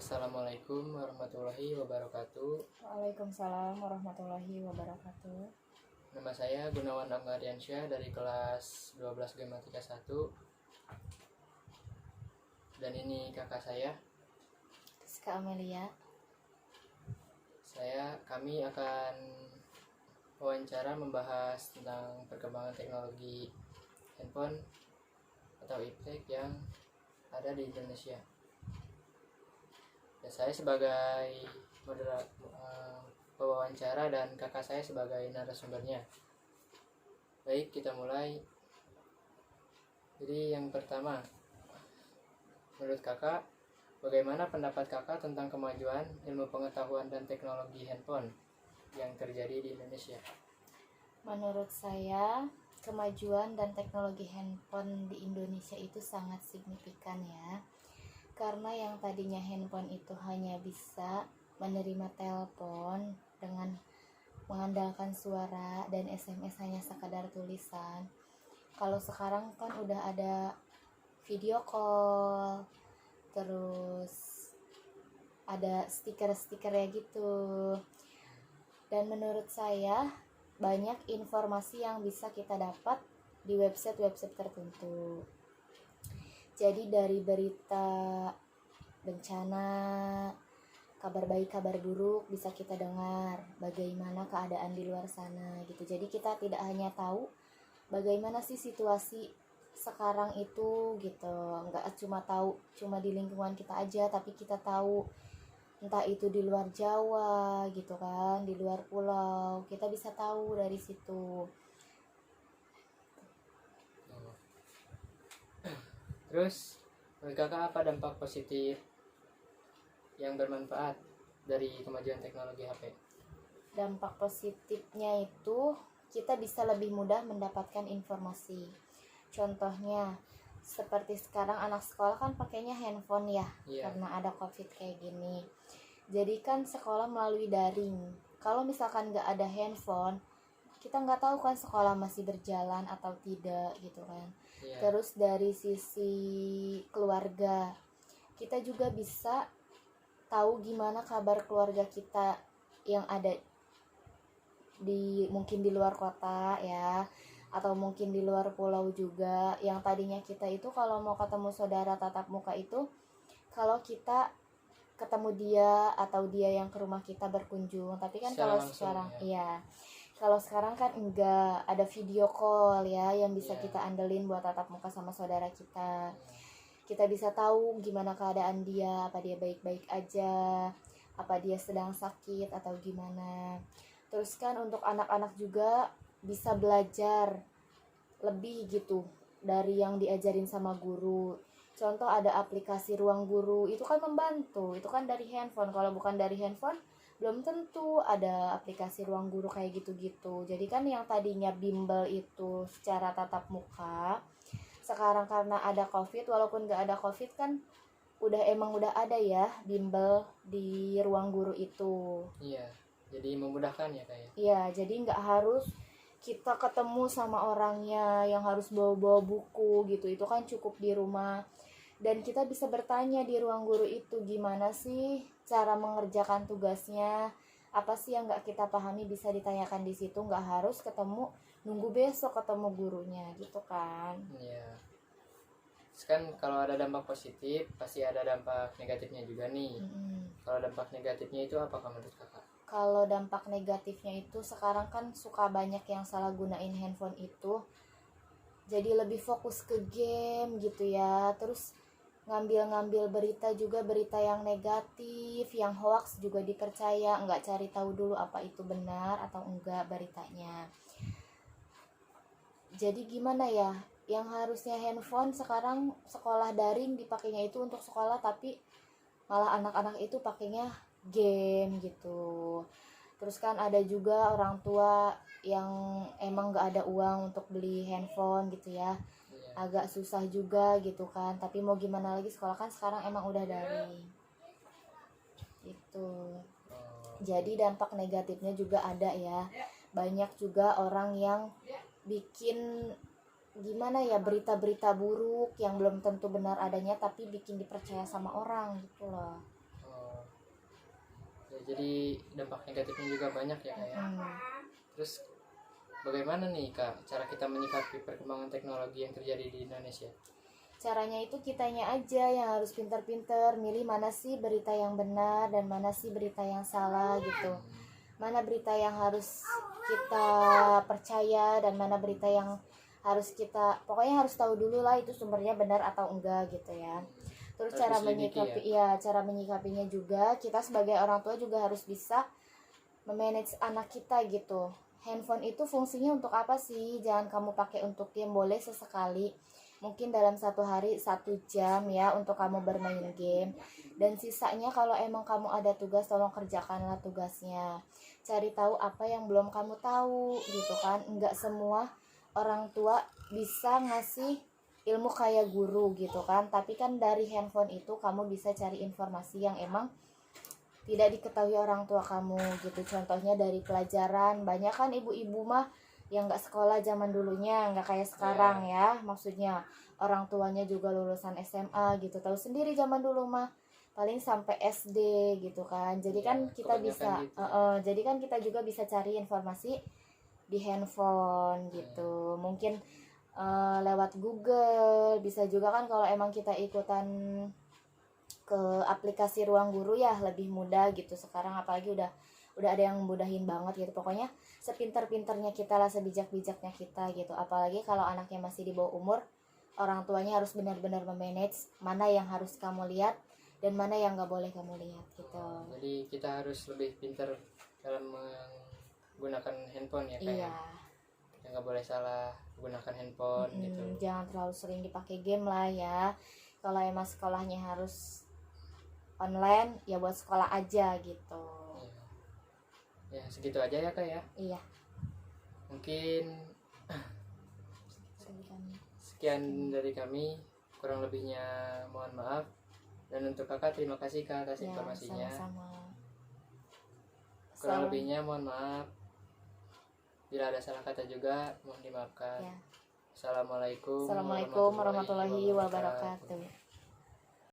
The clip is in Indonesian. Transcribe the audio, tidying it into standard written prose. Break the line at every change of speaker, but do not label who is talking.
Assalamualaikum warahmatullahi wabarakatuh.
Waalaikumsalam warahmatullahi wabarakatuh.
Nama saya Gunawan Amgariansyah dari kelas 12 Gramatika 1. Dan ini kakak saya.
Rizka Amelia.
Kami akan wawancara membahas tentang perkembangan teknologi handphone atau iptek yang ada di Indonesia. Dan saya sebagai pewawancara dan kakak saya sebagai narasumbernya. Baik, kita mulai. Jadi yang pertama, menurut kakak, bagaimana pendapat kakak tentang kemajuan ilmu pengetahuan dan teknologi handphone yang terjadi di Indonesia?
Menurut saya, kemajuan dan teknologi handphone di Indonesia itu sangat signifikan ya. Karena yang tadinya handphone itu hanya bisa menerima telepon dengan mengandalkan suara dan SMS hanya sekadar tulisan. Kalau sekarang kan udah ada video call, terus ada stiker-stikernya gitu. Dan menurut saya banyak informasi yang bisa kita dapat di website-website tertentu. Jadi dari berita bencana, kabar baik, kabar buruk bisa kita dengar bagaimana keadaan di luar sana gitu. Jadi kita tidak hanya tahu bagaimana sih situasi sekarang itu gitu. Nggak cuma di lingkungan kita aja, tapi kita tahu entah itu di luar Jawa gitu kan, di luar pulau, kita bisa tahu dari situ.
Terus, menurut kakak apa dampak positif yang bermanfaat dari kemajuan teknologi HP?
Dampak positifnya itu kita bisa lebih mudah mendapatkan informasi. Contohnya seperti sekarang anak sekolah kan pakainya handphone ya, karena ada COVID kayak gini. Jadi kan sekolah melalui daring. Kalau misalkan nggak ada handphone, kita nggak tahu kan sekolah masih berjalan atau tidak gitu kan. Terus dari sisi keluarga, kita juga bisa tahu gimana kabar keluarga kita yang ada mungkin di luar kota ya, atau mungkin di luar pulau juga. Yang tadinya kita itu kalau mau ketemu saudara tatap muka itu kalau kita ketemu dia atau dia yang ke rumah kita berkunjung. Tapi kan kalau sekarang kalau sekarang kan enggak, ada video call ya yang bisa kita andelin buat tatap muka sama saudara kita. Kita bisa tahu gimana keadaan dia, apa dia baik-baik aja, apa dia sedang sakit atau gimana. Terus kan untuk anak-anak juga bisa belajar lebih gitu dari yang diajarin sama guru. Contoh ada aplikasi Ruang Guru, itu kan membantu, itu kan dari handphone. Kalau bukan dari handphone belum tentu ada aplikasi Ruang Guru kayak gitu-gitu. Jadi kan yang tadinya bimbel itu secara tatap muka, sekarang karena ada COVID, walaupun gak ada COVID kan udah ada ya bimbel di Ruang Guru itu.
Iya, jadi memudahkan ya kayak.
Iya, jadi gak harus kita ketemu sama orangnya yang harus bawa-bawa buku gitu. Itu kan cukup di rumah. Dan kita bisa bertanya di Ruang Guru itu gimana sih cara mengerjakan tugasnya, apa sih yang nggak kita pahami bisa ditanyakan di situ, nggak harus nunggu besok ketemu gurunya gitu kan.
Iya. Terus kan kalau ada dampak positif pasti ada dampak negatifnya juga nih. Kalau dampak negatifnya itu apa menurut kakak?
Kalau dampak negatifnya itu sekarang kan suka banyak yang salah gunain handphone itu, jadi lebih fokus ke game gitu ya. Terus ngambil berita juga, berita yang negatif, yang hoax juga dipercaya, nggak cari tahu dulu apa itu benar atau enggak beritanya. Jadi gimana ya, yang harusnya handphone sekarang sekolah daring dipakainya itu untuk sekolah, tapi malah anak-anak itu pakainya game gitu. Terus kan ada juga orang tua yang emang nggak ada uang untuk beli handphone gitu ya, agak susah juga gitu kan. Tapi mau gimana lagi, sekolah kan sekarang emang udah daring gitu. Jadi dampak negatifnya juga ada ya, banyak juga orang yang bikin gimana ya, berita-berita buruk yang belum tentu benar adanya tapi bikin dipercaya sama orang gitu loh.
Ya, jadi dampak negatifnya juga banyak ya Kak ya. Terus bagaimana nih Kak cara kita menyikapi perkembangan teknologi yang terjadi di Indonesia?
Caranya itu kitanya aja yang harus pintar-pintar milih mana sih berita yang benar dan mana sih berita yang salah gitu. Mana berita yang harus kita percaya dan mana berita yang harus kita, pokoknya harus tahu dulu lah itu sumbernya benar atau enggak gitu ya. Terus
Harus
cara
diselidiki
menyikapi ya, cara menyikapinya juga kita sebagai orang tua juga harus bisa memanage anak kita gitu. Handphone itu fungsinya untuk apa sih? Jangan kamu pakai untuk game, boleh sesekali. Mungkin dalam satu hari 1 jam ya untuk kamu bermain game. Dan sisanya kalau emang kamu ada tugas, tolong kerjakanlah tugasnya. Cari tahu apa yang belum kamu tahu gitu kan. Enggak semua orang tua bisa ngasih ilmu kayak guru gitu kan. Tapi kan dari handphone itu kamu bisa cari informasi yang emang tidak diketahui orang tua kamu gitu. Contohnya dari pelajaran, banyak kan ibu-ibu mah yang nggak sekolah zaman dulunya, nggak kayak sekarang ya. Maksudnya orang tuanya juga lulusan SMA gitu, tahu sendiri zaman dulu mah paling sampai SD gitu kan. Jadi kan kita bisa
gitu.
jadi kan kita juga bisa cari informasi di handphone gitu. Mungkin lewat Google bisa juga kan, kalau emang kita ikutan ke aplikasi Ruang Guru ya lebih mudah gitu sekarang, apalagi udah ada yang mudahin banget gitu. Pokoknya sepintar-pintarnya kita lah, sebijak-bijaknya kita gitu. Apalagi kalau anaknya masih di bawah umur, orang tuanya harus benar-benar memanage mana yang harus kamu lihat dan mana yang nggak boleh kamu lihat gitu.
Jadi kita harus lebih pintar dalam menggunakan handphone ya kayak.
Iya.
Yang nggak boleh salah menggunakan handphone gitu.
Jangan terlalu sering dipakai game lah ya. Kalau emang sekolahnya harus online ya buat sekolah aja gitu.
Ya segitu aja ya Kak ya.
Iya.
Mungkin sekian dari kami, kurang lebihnya mohon maaf. Dan untuk Kakak terima kasih Kak atas informasinya.
Sama-sama.
Kurang lebihnya mohon maaf. Bila ada salah kata juga mohon dimaafkan.
Ya.
Assalamualaikum
Assalamualaikum warahmatullahi wabarakatuh.